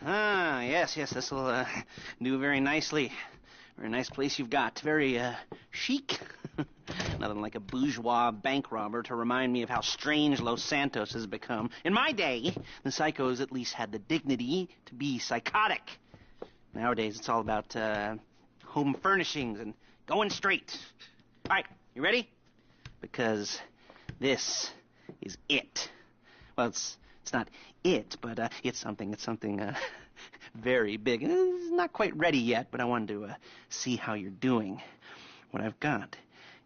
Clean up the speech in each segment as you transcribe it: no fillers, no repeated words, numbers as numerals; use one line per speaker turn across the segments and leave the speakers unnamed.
Ah, yes, this will do very nicely. Very nice place you've got. Very chic. Nothing like a bourgeois bank robber to remind me of how strange Los Santos has become. In my day, the psychos at least had the dignity to be psychotic. Nowadays, it's all about home furnishings and going straight. All right, you ready? Because this is it. Well, it's not it, but it's something very big. It's not quite ready yet, but I wanted to see how you're doing. What I've got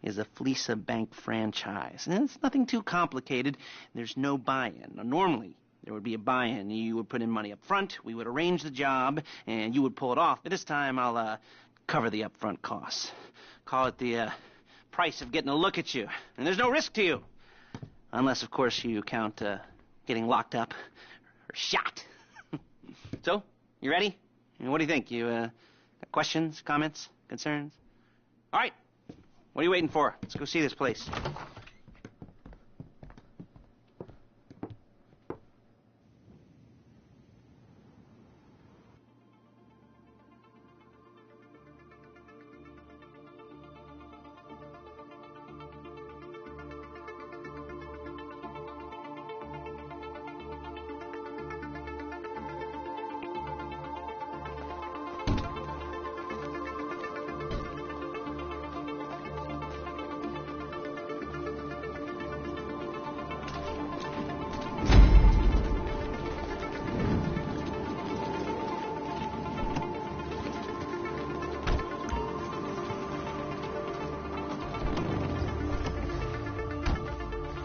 is a Fleesa Bank franchise. And it's nothing too complicated. There's no buy-in. Now, normally, there would be a buy-in. You would put in money up front, we would arrange the job, and you would pull it off. But this time, I'll cover the upfront costs. Call it the price of getting a look at you. And there's no risk to you. Unless, of course, you count getting locked up or shot. So, you ready? What do you think? You got questions, comments, concerns? All right. What are you waiting for? Let's go see this place.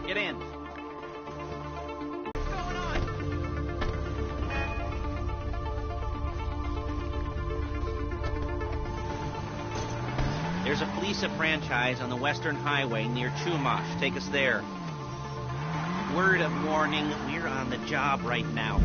Get in. What's going on? There's a Fleesa franchise on the Western Highway near Chumash. Take us there. Word of warning, we're on the job right now.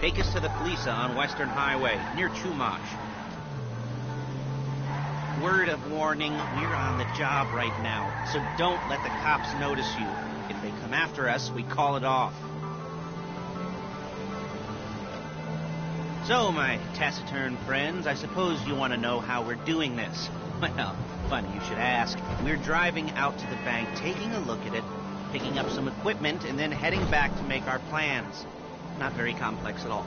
Take us to the Felisa on Western Highway, near Chumash. Word of warning, we're on the job right now, so don't let the cops notice you. If they come after us, we call it off. So, my taciturn friends, I suppose you want to know how we're doing this. Well, funny you should ask. We're driving out to the bank, taking a look at it, picking up some equipment, and then heading back to make our plans. Not very complex at all.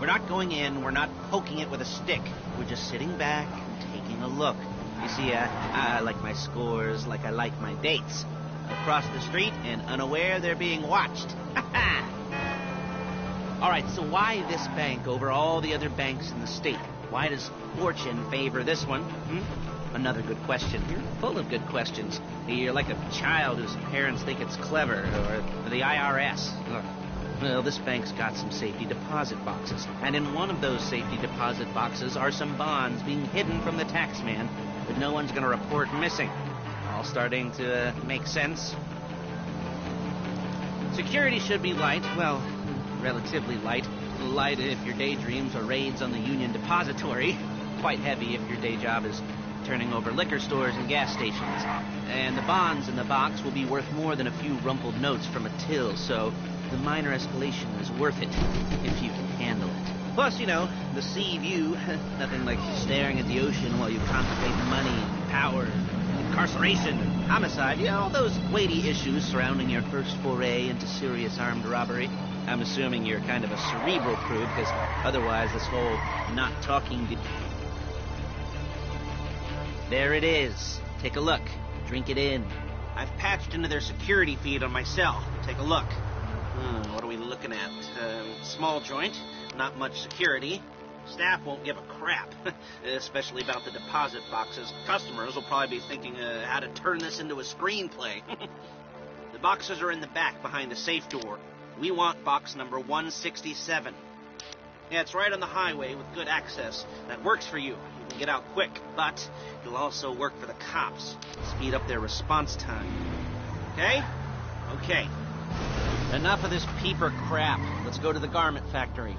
We're not going in, we're not poking it with a stick. We're just sitting back and taking a look. You see, I like my scores like I like my dates. Across the street and unaware they're being watched. All right, so why this bank over all the other banks in the state? Why does fortune favor this one? Another good question. You're full of good questions. You're like a child whose parents think it's clever, or the IRS. Well, this bank's got some safety deposit boxes, and in one of those safety deposit boxes are some bonds being hidden from the tax man, but no one's going to report missing. All starting to make sense? Security should be light, well, relatively light. Light if your daydreams are raids on the Union Depository. Quite heavy if your day job is turning over liquor stores and gas stations. And the bonds in the box will be worth more than a few rumpled notes from a till, so the minor escalation is worth it if you can handle it. Plus, you know, the sea view, nothing like staring at the ocean while you contemplate money and power, incarceration, and homicide, you know, all those weighty issues surrounding your first foray into serious armed robbery. I'm assuming you're kind of a cerebral crew, because otherwise this whole not talking... There it is. Take a look. Drink it in. I've patched into their security feed on my cell. Take a look. What are we looking at? Small joint, not much security. Staff won't give a crap, especially about the deposit boxes. Customers will probably be thinking how to turn this into a screenplay. The boxes are in the back behind the safe door. We want box number 167. Yeah, it's right on the highway with good access. That works for you. You can get out quick, but it'll also work for the cops. Speed up their response time. Okay? Okay. Enough of this peeper crap. Let's go to the garment factory.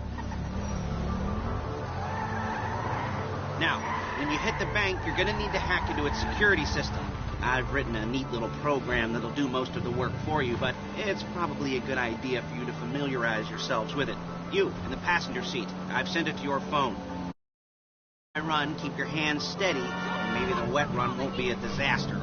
Now, when you hit the bank, you're going to need to hack into its security system. I've written a neat little program that'll do most of the work for you, but it's probably a good idea for you to familiarize yourselves with it. You, in the passenger seat. I've sent it to your phone. Run, keep your hands steady, and maybe the wet run won't be a disaster.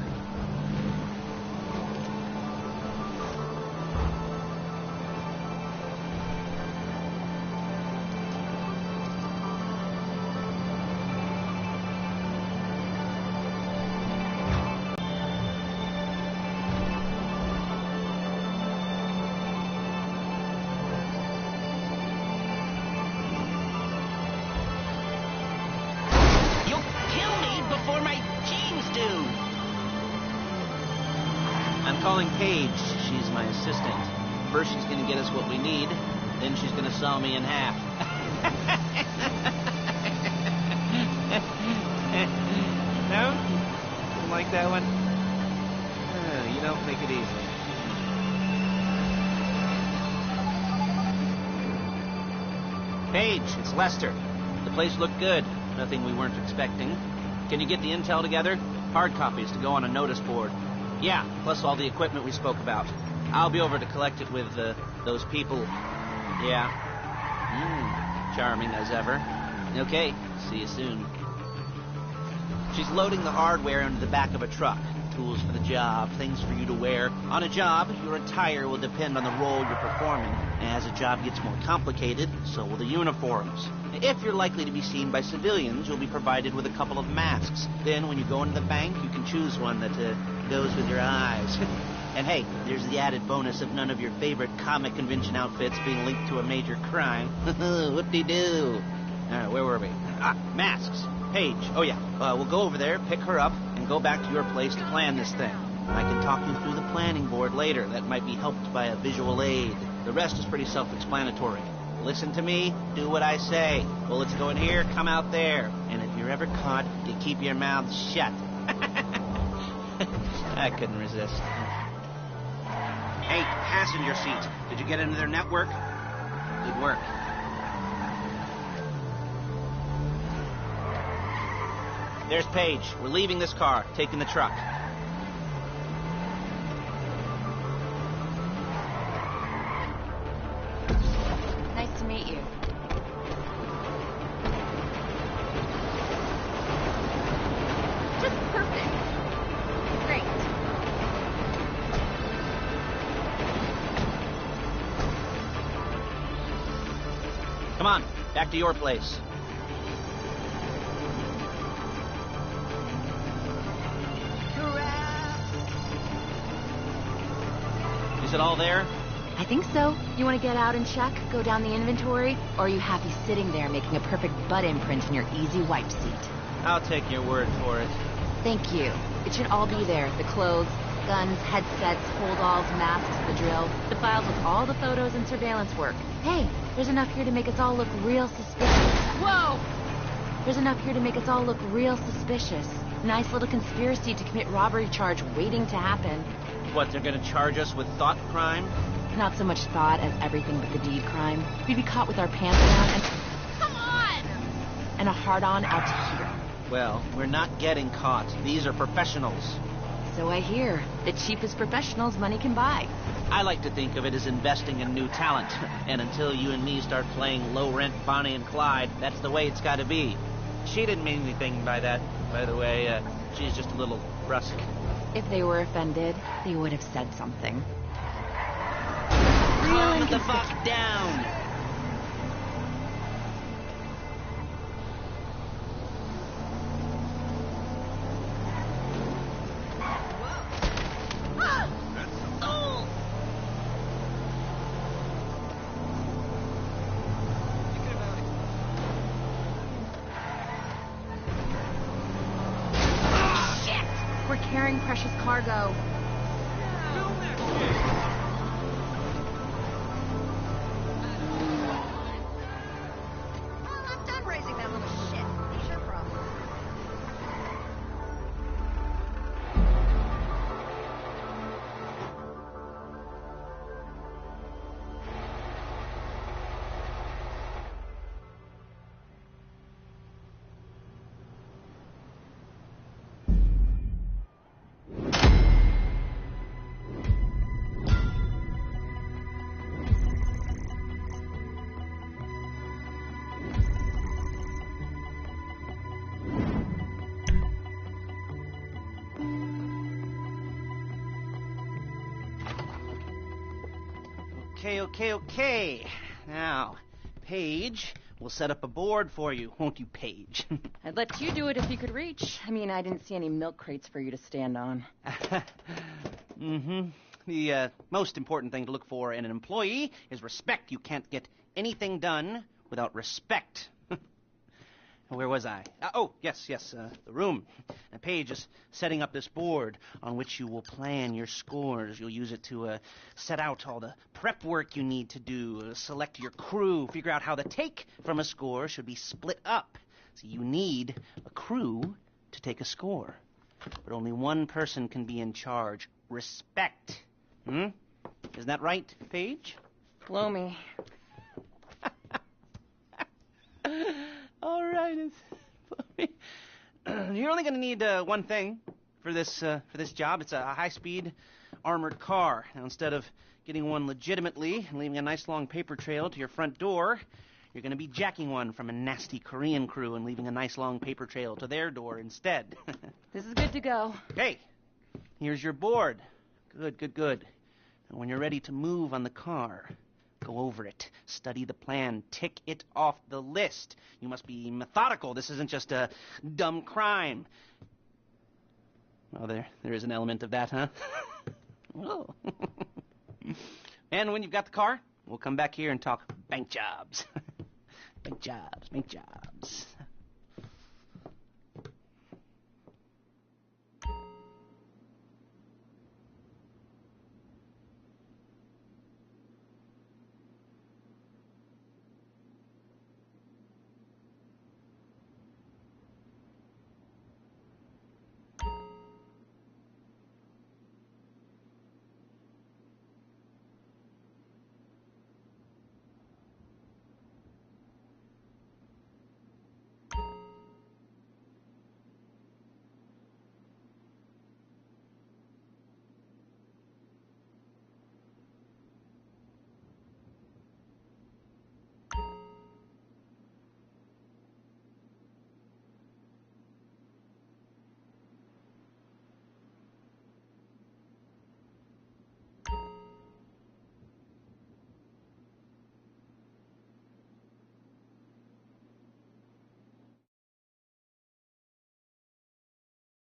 I'm calling Paige. She's my assistant. First she's going to get us what we need, then she's going to saw me in half. No? Didn't like that one? You don't make it easy. Paige, it's Lester. The place looked good. Nothing we weren't expecting. Can you get the intel together? Hard copies to go on a notice board. Yeah, plus all the equipment we spoke about. I'll be over to collect it with those people. Yeah. Charming as ever. Okay, see you soon. She's loading the hardware into the back of a truck. Tools for the job, things for you to wear. On a job, your attire will depend on the role you're performing. As the job gets more complicated, so will the uniforms. If you're likely to be seen by civilians, you'll be provided with a couple of masks. Then when you go into the bank, you can choose one that goes with your eyes. And hey, there's the added bonus of none of your favorite comic convention outfits being linked to a major crime. Whoop-de-doo. All right, where were we? Masks. Paige. Oh, yeah. We'll go over there, pick her up, and go back to your place to plan this thing. I can talk you through the planning board later. That might be helped by a visual aid. The rest is pretty self-explanatory. Listen to me, do what I say. Bullets go in here, come out there. And if you're ever caught, you keep your mouth shut. I couldn't resist. Hey, passenger seat. Did you get into their network? Good work. There's Paige. We're leaving this car, taking the truck.
Nice to meet you. Just perfect. Great.
Come on, back to your place. Is it all there?
I think so. You want to get out and check, go down the inventory, or are you happy sitting there making a perfect butt imprint in your easy wipe seat?
I'll take your word for it.
Thank you. It should all be there. The clothes, guns, headsets, hold-alls, masks, the drill, the files with all the photos and surveillance work. Hey, there's enough here to make us all look real suspicious. Whoa! There's enough here to make us all look real suspicious. Nice little conspiracy to commit robbery charge waiting to happen.
What, they're gonna charge us with thought crime?
Not so much thought as everything but the deed crime. We'd be caught with our pants down and... Come on! And a hard-on out to here.
Well, we're not getting caught. These are professionals.
So I hear. The cheapest professionals money can buy.
I like to think of it as investing in new talent. And until you and me start playing low-rent Bonnie and Clyde, that's the way it's gotta be. She didn't mean anything by that, by the way. She's just a little brusque.
If they were offended, they would have said something.
Calm the fuck down!
We're carrying precious cargo.
I'm done raising that little shit. It's your problem.
Okay. Now, Paige, we'll set up a board for you, won't you, Paige?
I'd let you do it if you could reach. I mean, I didn't see any milk crates for you to stand on.
Mm-hmm. The most important thing to look for in an employee is respect. You can't get anything done without respect. Where was I? Yes, the room. Now, Paige is setting up this board on which you will plan your scores. You'll use it to set out all the prep work you need to do, select your crew, figure out how the take from a score should be split up. So you need a crew to take a score. But only one person can be in charge. Respect. Isn't that right, Paige?
Blow me.
All right. You're only going to need one thing for this job. It's a high-speed armored car. Now, instead of getting one legitimately and leaving a nice long paper trail to your front door, you're going to be jacking one from a nasty Korean crew and leaving a nice long paper trail to their door instead.
This is good to go.
Okay, here's your board. Good. And when you're ready to move on the car, go over it. Study the plan. Tick it off the list. You must be methodical. This isn't just a dumb crime. Oh, there is an element of that, huh? Oh. And when you've got the car, we'll come back here and talk bank jobs. Bank jobs.